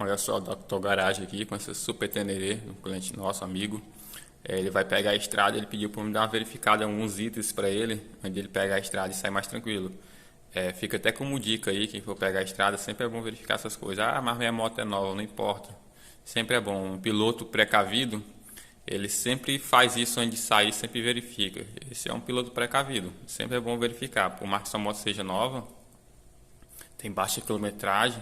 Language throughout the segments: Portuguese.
Olha só, o Dr. Garage aqui com esse super Teneré, um cliente nosso, amigo. Ele vai pegar a estrada, ele pediu para me dar uma verificada em alguns itens para ele, onde ele pega a estrada e sai mais tranquilo. Fica até como dica aí, quem for pegar a estrada, sempre é bom verificar essas coisas. Ah, mas minha moto é nova, não importa. Sempre é bom. Um piloto precavido, ele sempre faz isso antes de sair, sempre verifica. Esse é um piloto precavido, sempre é bom verificar. Por mais que sua moto seja nova, tem baixa quilometragem,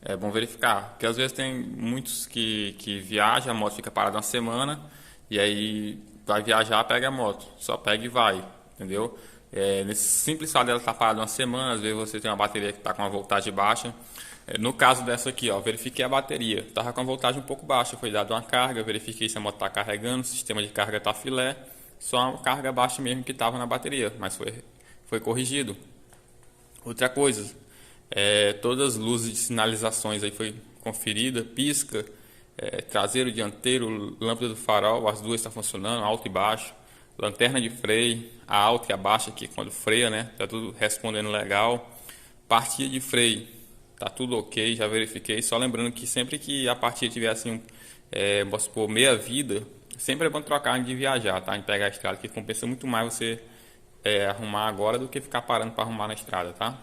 é bom verificar. Porque às vezes tem muitos que viajam, a moto fica parada uma semana, e aí vai viajar, pega a moto. Só pega e vai, entendeu? Nesse simples fato dela estar parada uma semana, às vezes você tem uma bateria que está com uma voltagem baixa. No caso dessa aqui, ó, verifiquei a bateria. Estava com a voltagem um pouco baixa, foi dada uma carga, verifiquei se a moto está carregando, o sistema de carga está filé. Só uma carga baixa mesmo que estava na bateria, mas foi corrigido. Outra coisa, todas as luzes de sinalizações aí foi conferida, pisca, traseiro, dianteiro, lâmpada do farol, as duas estão funcionando, alto e baixo, lanterna de freio, a alta e a baixa aqui quando freia, né? Tá tudo respondendo legal. Partida de freio, tá tudo ok, já verifiquei. Só lembrando que sempre que a partida tiver assim, vamos supor, meia vida, sempre é bom trocar antes de viajar, tá? A gente pegar a estrada, que compensa muito mais você arrumar agora do que ficar parando para arrumar na estrada, tá?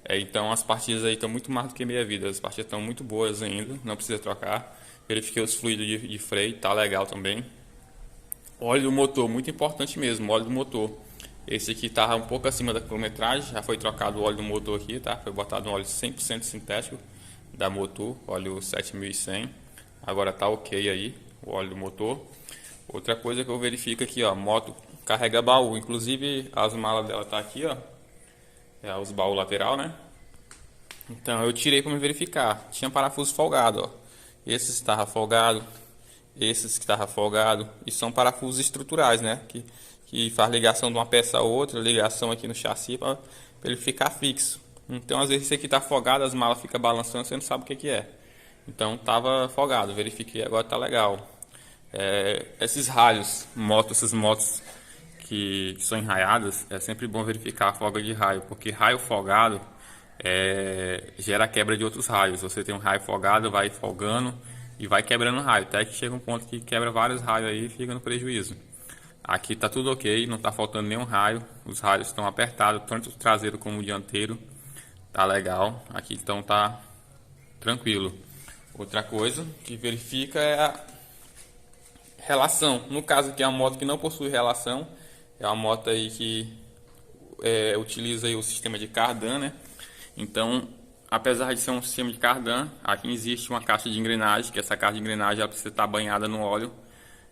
Então as partidas aí estão muito mais do que meia vida, as partidas estão muito boas ainda, não precisa trocar. Verifiquei os fluidos de freio, tá legal também. Óleo do motor, muito importante mesmo, óleo do motor. Esse aqui estava um pouco acima da quilometragem, já foi trocado o óleo do motor aqui, tá? Foi botado um óleo 100% sintético da Motul, óleo 7100. Agora tá ok aí, o óleo do motor. Outra coisa que eu verifico aqui, ó, moto carrega baú, inclusive as malas dela tá aqui, ó. Os baús lateral, né? Então eu tirei para me verificar. Tinha parafuso folgado, ó. Esses estavam folgado, esses que estavam folgado, e são parafusos estruturais, né? Que faz ligação de uma peça a outra, ligação aqui no chassi para ele ficar fixo. Então às vezes esse aqui tá folgado, as malas ficam balançando, você não sabe o que é. Então tava folgado, verifiquei, agora tá legal. Esses raios, essas motos que são enraiadas, é sempre bom verificar a folga de raio, porque raio folgado gera quebra de outros raios. Você tem um raio folgado, vai folgando e vai quebrando raio, até que chega um ponto que quebra vários raios aí e fica no prejuízo. Aqui tá tudo ok, não tá faltando nenhum raio, os raios estão apertados, tanto o traseiro como o dianteiro, tá legal, aqui então tá tranquilo. Outra coisa que verifica é a relação, no caso aqui é uma moto que não possui relação, é uma moto aí que utiliza aí o sistema de cardan, né? Então, apesar de ser um sistema de cardan, aqui existe uma caixa de engrenagem, que essa caixa de engrenagem ela precisa estar banhada no óleo.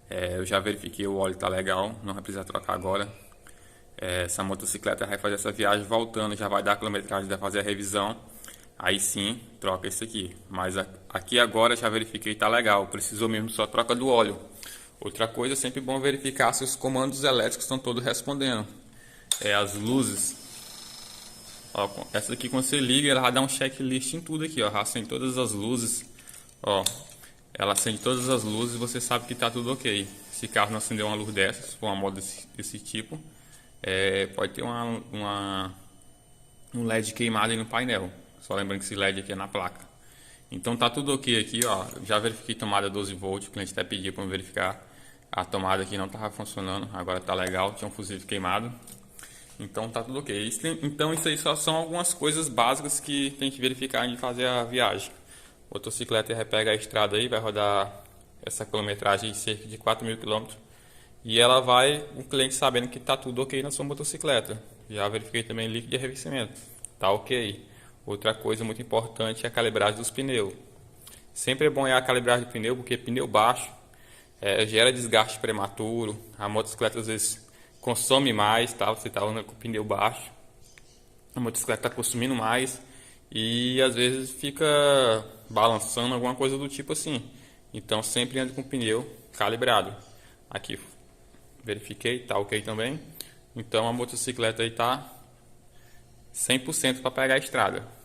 Eu já verifiquei, o óleo tá legal, não vai precisar trocar agora. Essa motocicleta vai fazer essa viagem voltando, já vai dar a quilometragem, vai fazer a revisão. Aí sim, troca isso aqui. Mas aqui agora já verifiquei, tá legal, precisou mesmo só troca do óleo. Outra coisa, é sempre bom verificar se os comandos elétricos estão todos respondendo. As luzes. Ó, essa aqui quando você liga, ela vai dar um checklist em tudo aqui, ó. Acende todas as luzes. Ó, ela acende todas as luzes e você sabe que tá tudo ok. Se o carro não acender uma luz dessa, se for uma moda desse tipo, pode ter um LED queimado aí no painel. Só lembrando que esse LED aqui é na placa. Então tá tudo ok aqui, ó. Já verifiquei tomada 12 volts, o cliente até pediu para verificar. A tomada aqui não estava funcionando, agora tá legal, tinha um fusível queimado. Então tá tudo ok. Então isso aí só são algumas coisas básicas que tem que verificar antes de fazer a viagem. A motocicleta repega a estrada aí, vai rodar essa quilometragem de cerca de 4.000 km. E ela vai, o cliente sabendo que tá tudo ok na sua motocicleta. Já verifiquei também líquido de arrefecimento, tá ok. Outra coisa muito importante é a calibragem dos pneus. Sempre é bom a calibragem do pneu, porque pneu baixo gera desgaste prematuro. A motocicleta às vezes consome mais, tá? Você está andando com o pneu baixo, a motocicleta está consumindo mais e às vezes fica balançando, alguma coisa do tipo assim. Então sempre ande com o pneu calibrado. Aqui verifiquei, tá ok também. Então a motocicleta aí tá 100% para pegar a estrada.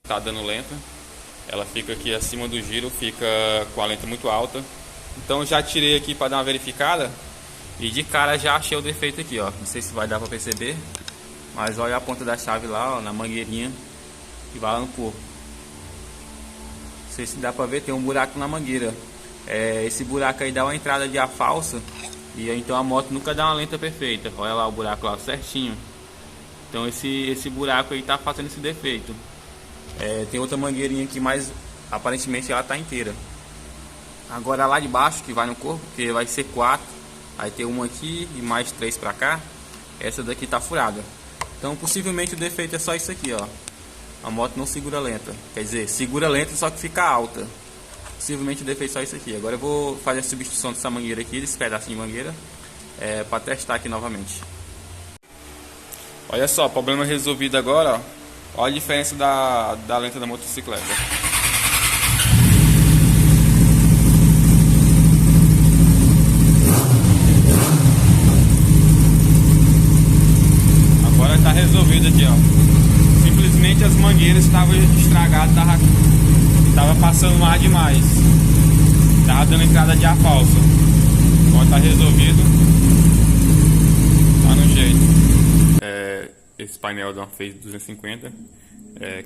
tá dando lenta. Ela fica aqui acima do giro, fica com a lenta muito alta. Então eu já tirei aqui para dar uma verificada. E de cara já achei o defeito aqui, ó. Não sei se vai dar para perceber, mas olha a ponta da chave lá, ó, na mangueirinha que vai lá no corpo. Não sei se dá para ver, tem um buraco na mangueira. Esse buraco aí dá uma entrada de ar falsa. E então a moto nunca dá uma lenta perfeita. Olha lá o buraco lá, certinho. Então esse buraco aí tá fazendo esse defeito. Tem outra mangueirinha aqui, mas aparentemente ela tá inteira. Agora lá de baixo, que vai no corpo, que vai ser 4. Aí tem uma aqui e mais 3 pra cá. Essa daqui tá furada. Então possivelmente o defeito é só isso aqui, ó. A moto não segura lenta. Quer dizer, segura lenta, só que fica alta. Possivelmente o defeito é só isso aqui. Agora eu vou fazer a substituição dessa mangueira aqui, desse pedacinho de mangueira, para testar aqui novamente. Olha só, problema resolvido agora, ó. Olha a diferença da lenta da motocicleta. Agora tá resolvido aqui, ó. Simplesmente as mangueiras estavam estragadas, tava passando ar demais. Tava dando entrada de ar falsa. Agora tá resolvido. Tá no jeito. Esse painel da fez 250.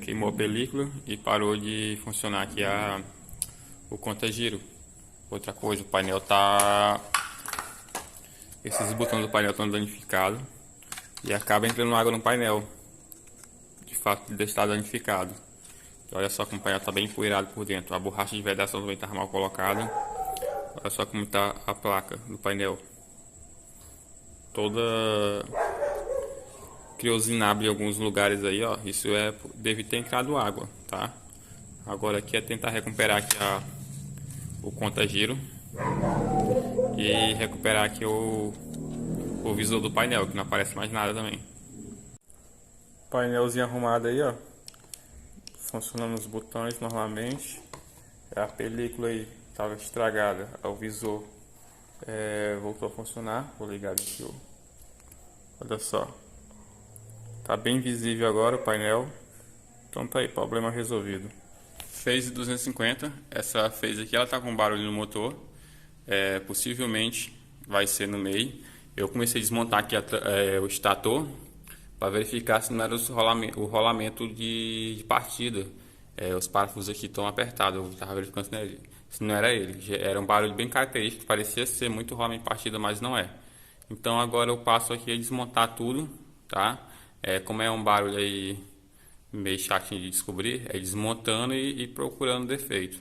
Queimou a película e parou de funcionar aqui o conta-giro. Outra coisa, o painel tá... Esses botões do painel estão danificados. E acaba entrando água no painel. De fato, de estar danificado. Olha só como o painel está bem empoeirado por dentro. A borracha de vedação também está mal colocada. Olha só como está a placa do painel. Toda criosinada em alguns lugares aí, ó. Isso deve ter entrado água, tá? Agora aqui é tentar recuperar aqui o conta-giro. E recuperar aqui o visor do painel, que não aparece mais nada também. Painelzinho arrumado aí, ó. Funcionando os botões normalmente. A película aí estava estragada. O visor voltou a funcionar. Vou ligar aqui, ó. Olha só. Tá bem visível agora o painel. Então tá aí, problema resolvido. Phase 250. Essa phase aqui ela tá com barulho no motor. Possivelmente vai ser no meio. Eu comecei a desmontar aqui o estator para verificar se não era o rolamento de partida. Os parafusos aqui estão apertados. Eu estava verificando se não era ele. Era um barulho bem característico, parecia ser muito rolamento de partida, mas não é. Então agora eu passo aqui a desmontar tudo, tá? Como é um barulho aí meio chatinho de descobrir, desmontando e procurando defeito.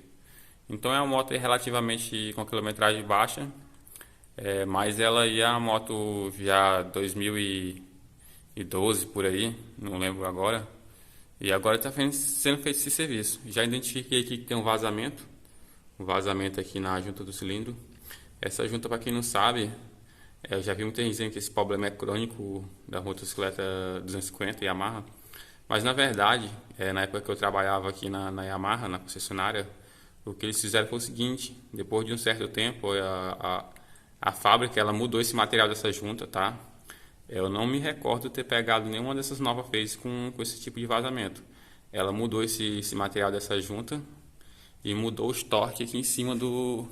Então é uma moto relativamente com quilometragem baixa. Mas ela aí é uma moto já 2012 por aí, não lembro agora. E agora está sendo feito esse serviço. Já identifiquei aqui que tem um vazamento aqui na junta do cilindro. Essa junta, para quem não sabe, eu já vi muita gente dizendo que esse problema é crônico da motocicleta 250 Yamaha. Mas na verdade, na época que eu trabalhava aqui na Yamaha, na concessionária, o que eles fizeram foi o seguinte: depois de um certo tempo, a fábrica ela mudou esse material dessa junta, tá? Eu não me recordo de ter pegado nenhuma dessas novas phases com esse tipo de vazamento. Ela mudou esse material dessa junta e mudou os torques aqui em cima do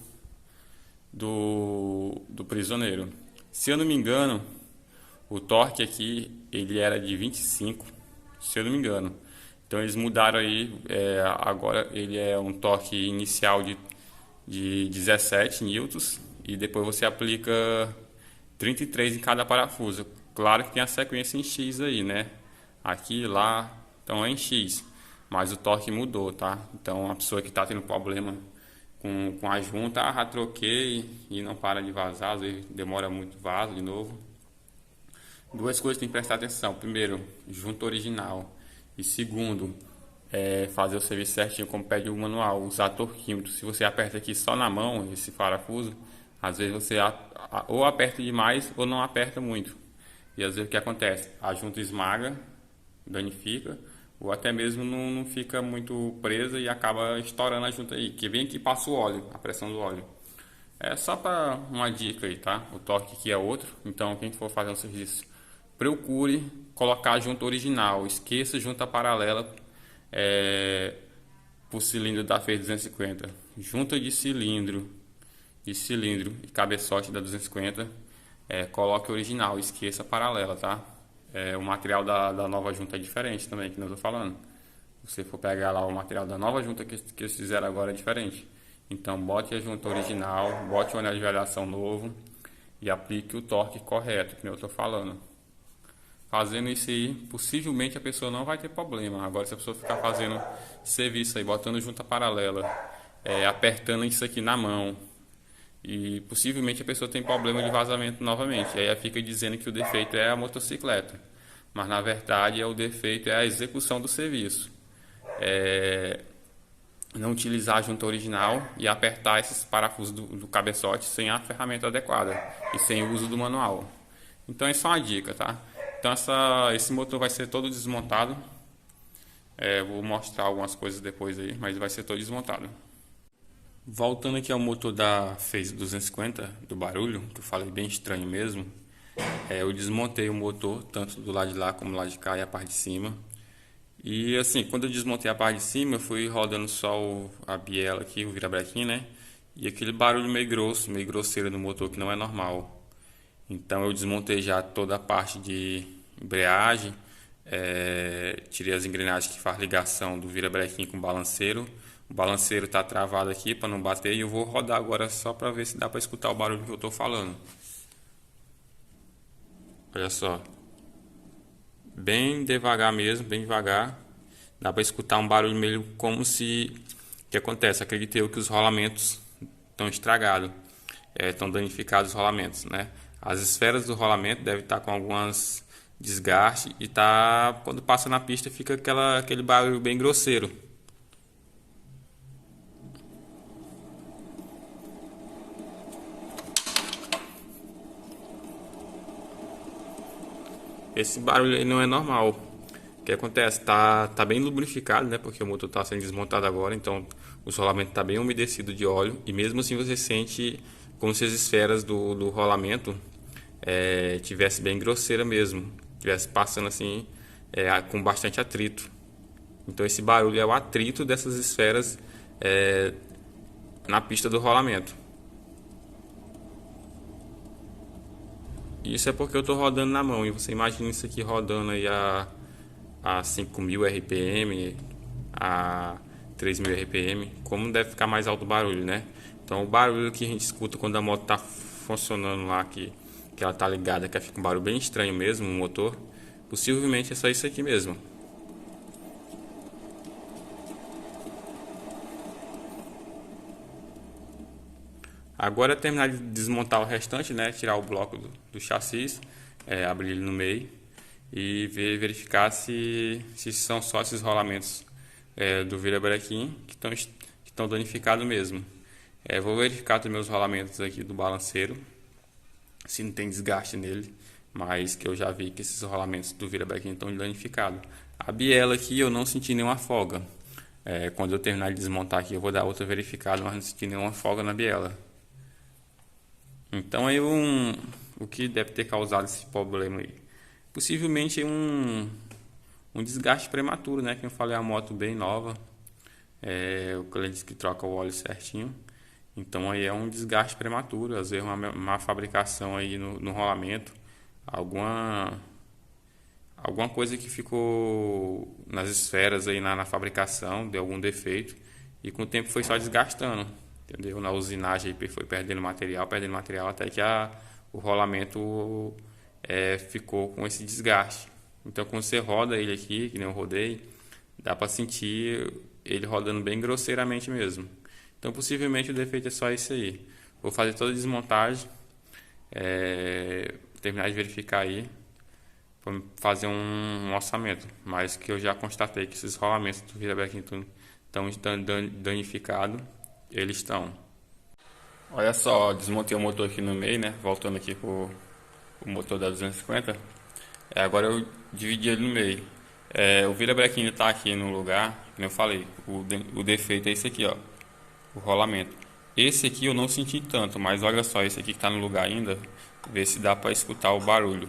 prisioneiro. Se eu não me engano, o torque aqui ele era de 25, se eu não me engano. Então eles mudaram aí, agora ele é um torque inicial de 17 newtons e depois você aplica 33 em cada parafuso. Claro que tem a sequência em X aí, né? Aqui, lá, então é em X. Mas o torque mudou, tá? Então a pessoa que está tendo problema com a junta, já troquei e não para de vazar, às vezes demora muito vaso de novo. Duas coisas tem que prestar atenção: primeiro, junta original, e segundo, fazer o serviço certinho como pede o manual, usar torquímetro. Se você aperta aqui só na mão esse parafuso, às vezes você ou aperta demais ou não aperta muito, e às vezes o que acontece? A junta esmaga, danifica, ou até mesmo não fica muito presa e acaba estourando a junta aí, que vem aqui e passa o óleo, a pressão do óleo. É só para uma dica aí, tá? O torque aqui é outro, então quem for fazer um serviço, procure colocar a junta original, esqueça junta paralela, por cilindro da FEI 250. Junta de cilindro e cabeçote da 250, coloque original, esqueça a paralela, tá? O material da nova junta é diferente também, que eu tô falando. Se você for pegar lá o material da nova junta que eles fizeram agora é diferente. Então bote a junta original, bote o anel de variação novo e aplique o torque correto, que eu tô falando. Fazendo isso aí, possivelmente a pessoa não vai ter problema. Agora, se a pessoa ficar fazendo serviço aí, botando junta paralela, apertando isso aqui na mão, e possivelmente a pessoa tem problema de vazamento novamente. Aí ela fica dizendo que o defeito é a motocicleta, mas na verdade o defeito é a execução do serviço. Não utilizar a junta original e apertar esses parafusos do cabeçote sem a ferramenta adequada e sem o uso do manual. Então, essa é uma dica, tá? Então, esse motor vai ser todo desmontado. Vou mostrar algumas coisas depois aí, mas vai ser todo desmontado. Voltando aqui ao motor da FEI 250, do barulho, que eu falei bem estranho mesmo. Eu desmontei o motor, tanto do lado de lá como do lado de cá e a parte de cima. E assim, quando eu desmontei a parte de cima, eu fui rodando só a biela aqui, o virabrequim, né? E aquele barulho meio grosso, meio grosseiro do motor, que não é normal. Então eu desmontei já toda a parte de embreagem, tirei as engrenagens que faz ligação do virabrequim com o balanceiro. O balanceiro está travado aqui para não bater e eu vou rodar agora só para ver se dá para escutar o barulho que eu estou falando. Olha só. Bem devagar mesmo, bem devagar. Dá para escutar um barulho meio como se... O que acontece? Acredito eu que os rolamentos estão estragados. Estão danificados os rolamentos, né? As esferas do rolamento devem estar com algumas desgastes e quando passa na pista fica aquele barulho bem grosseiro. Esse barulho aí não é normal. O que acontece? Tá bem lubrificado, né? Porque o motor está sendo desmontado agora, então o rolamento está bem umedecido de óleo e mesmo assim você sente como se as esferas do rolamento tivesse bem grosseira mesmo, tivesse passando assim com bastante atrito. Então esse barulho é o atrito dessas esferas na pista do rolamento. Isso é porque eu estou rodando na mão e você imagina isso aqui rodando aí a 5.000 RPM, a 3.000 RPM, como deve ficar mais alto o barulho, né? Então o barulho que a gente escuta quando a moto está funcionando lá, que ela está ligada, que fica um barulho bem estranho mesmo, o motor, possivelmente é só isso aqui mesmo. Agora é terminar de desmontar o restante, né? Tirar o bloco do chassi, abrir ele no meio e verificar se são só esses rolamentos do virabrequim que estão danificados mesmo. Vou verificar também os rolamentos aqui do balanceiro, se não tem desgaste nele, mas que eu já vi que esses rolamentos do virabrequim estão danificados. A biela aqui eu não senti nenhuma folga. Quando eu terminar de desmontar aqui eu vou dar outra verificada, mas não senti nenhuma folga na biela. Então aí o que deve ter causado esse problema aí? Possivelmente um desgaste prematuro, né? Que eu falei, a moto bem nova. O cliente disse que troca o óleo certinho. Então aí é um desgaste prematuro, às vezes uma má fabricação aí no rolamento. Alguma coisa que ficou nas esferas aí na fabricação, deu algum defeito. E com o tempo foi só desgastando. Entendeu? Na usinagem foi perdendo material até que o rolamento ficou com esse desgaste. Então quando você roda ele aqui, que nem eu rodei, dá para sentir ele rodando bem grosseiramente mesmo. Então possivelmente o defeito é só isso aí. Vou fazer toda a desmontagem, terminar de verificar aí, para fazer um orçamento. Mas que eu já constatei que esses rolamentos do virabrequim estão danificados. Eles estão. Olha só, desmontei o motor aqui no meio, né? Voltando aqui pro o motor da 250. Agora eu dividi ele no meio. O virabrequim está aqui no lugar, como eu falei. O defeito é esse aqui, ó, o rolamento. Esse aqui eu não senti tanto, mas olha só, esse aqui que está no lugar ainda, ver se dá para escutar o barulho.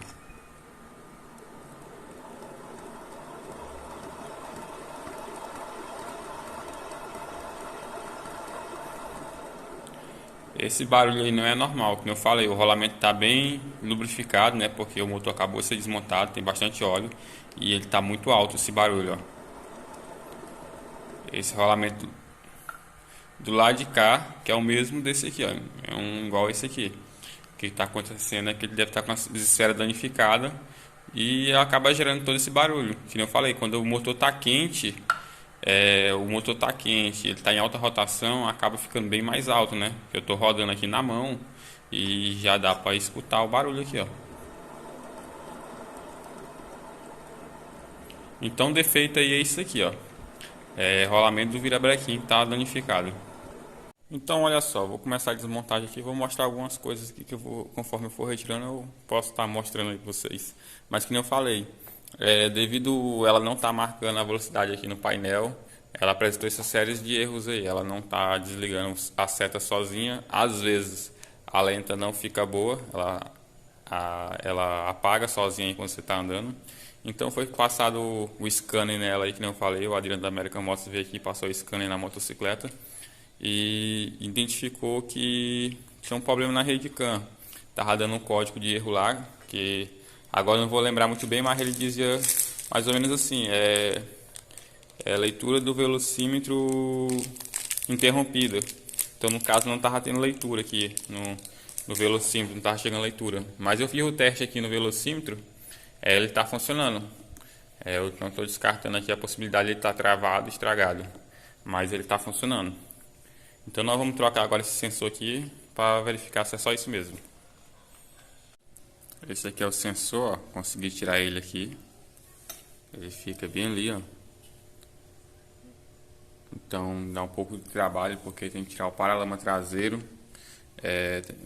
Esse barulho aí não é normal, como eu falei, o rolamento está bem lubrificado, né? Porque o motor acabou de ser desmontado, tem bastante óleo e ele está muito alto esse barulho, ó. Esse rolamento do lado de cá, que é o mesmo desse aqui, ó, é um igual esse aqui. O que está acontecendo é que ele deve estar com a esfera danificada e acaba gerando todo esse barulho. Como eu falei, quando o motor está quente, ele está em alta rotação, acaba ficando bem mais alto, né? Eu estou rodando aqui na mão e já dá para escutar o barulho aqui, ó. Então o defeito aí é isso aqui, ó. Rolamento do virabrequim está danificado. Então olha só, vou começar a desmontagem aqui, vou mostrar algumas coisas aqui que eu vou, conforme eu for retirando, eu posso estar mostrando aí para vocês. Mas que nem eu falei, devido ela não estar marcando a velocidade aqui no painel, ela apresentou essas séries de erros aí. Ela não está desligando a seta sozinha, às vezes a lenta não fica boa, ela apaga sozinha quando você está andando. Então foi passado o scanner nela aí, que nem eu falei, o Adriano da American Motors veio aqui e passou o scanner na motocicleta e identificou que tinha um problema na rede CAN. Tava dando um código de erro lá, que agora eu não vou lembrar muito bem, mas ele dizia mais ou menos assim, leitura do velocímetro interrompida. Então no caso não estava tendo leitura aqui no velocímetro, não estava chegando leitura. Mas eu fiz o teste aqui no velocímetro, ele está funcionando. Eu não estou descartando aqui a possibilidade de ele estar travado, estragado, mas ele está funcionando. Então nós vamos trocar agora esse sensor aqui para verificar se é só isso mesmo. Esse aqui é o sensor, ó. Consegui tirar ele aqui. Ele fica bem ali, ó. Então dá um pouco de trabalho porque tem que tirar o paralama traseiro.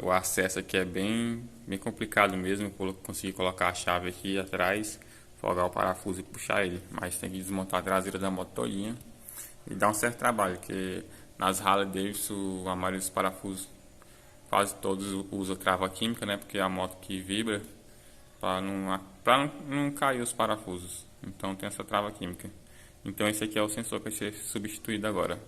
O acesso aqui é bem complicado mesmo. Eu consegui colocar a chave aqui atrás, folgar o parafuso e puxar ele. Mas tem que desmontar a traseira da moto todinha. E dá um certo trabalho, porque nas Harley Davidson a maioria dos parafusos, quase todos usa trava química, né? Porque é a moto que vibra para não cair os parafusos. Então tem essa trava química. Então esse aqui é o sensor que vai ser substituído agora.